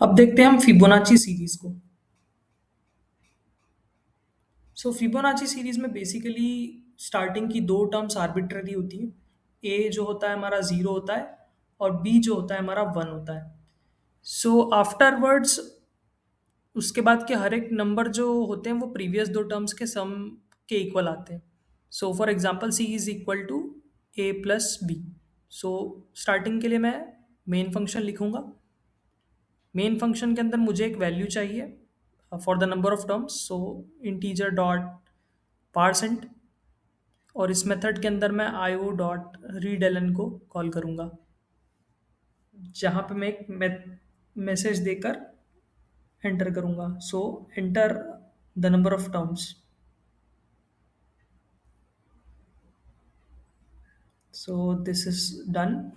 अब देखते हैं हम फिबोनाची सीरीज को। सो फिबोनाची सीरीज में बेसिकली स्टार्टिंग की दो टर्म्स आर्बिट्ररी होती है। ए जो होता है हमारा जीरो होता है और बी जो होता है हमारा वन होता है। सो आफ्टरवर्ड्स उसके बाद के हर एक नंबर जो होते हैं वो प्रीवियस दो टर्म्स के सम के इक्वल आते हैं। So for example C is equal to A plus B. So starting के लिए मैं मेन फंक्शन लिखूंगा। मेन फंक्शन के अंदर मुझे एक वैल्यू चाहिए for the number of terms, so integer dot parse int. और इस मेथड के अंदर मैं io डॉट रीड एल को कॉल करूंगा, जहाँ पे मैं एक मैसेज देकर एंटर करूंगा। So enter the number of terms. So this is done.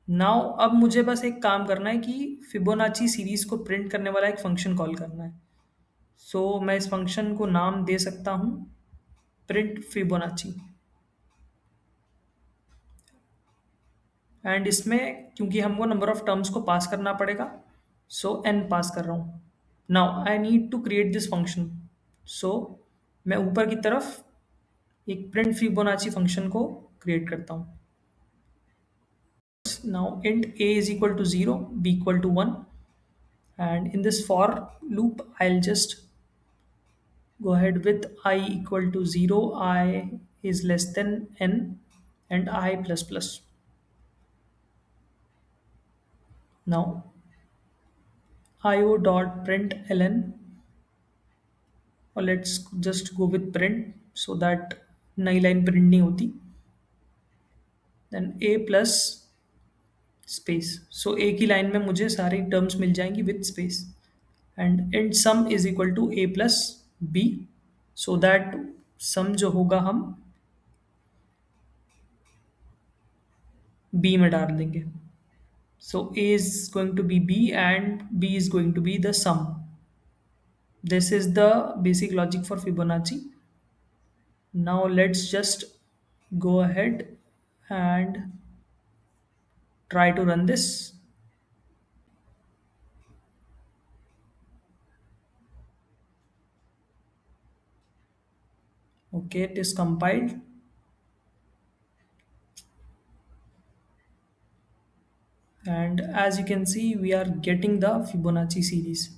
Now अब मुझे बस एक काम करना है कि फिबोनाची सीरीज को प्रिंट करने वाला एक फंक्शन कॉल करना है। सो मैं इस फंक्शन को नाम दे सकता हूँ प्रिंट फिबोनाची। एंड इसमें क्योंकि हमको नंबर ऑफ टर्म्स को पास करना पड़ेगा, सो n पास कर रहा हूँ। Now I need to create this function. So मैं ऊपर की तरफ एक प्रिंट फिबोनाची फंक्शन को क्रिएट करता हूँ। Now int a is equal to 0, b equal to 1, and in this for loop I'll just go ahead with I equal to 0, I is less than n, and I plus plus. Now io dot print ln, or let's just go with print so that नई line print नहीं होती। Then a plus space. So एक ही line में मुझे सारी terms मिल जाएंगी with space. And int sum is equal to A plus B, so that sum जो होगा हम बी में डाल देंगे। So A is going to be B and B is going to be the sum. This is the basic logic for Fibonacci. Now let's just go ahead and try to run this. Okay, it is compiled. And as you can see, we are getting the Fibonacci series.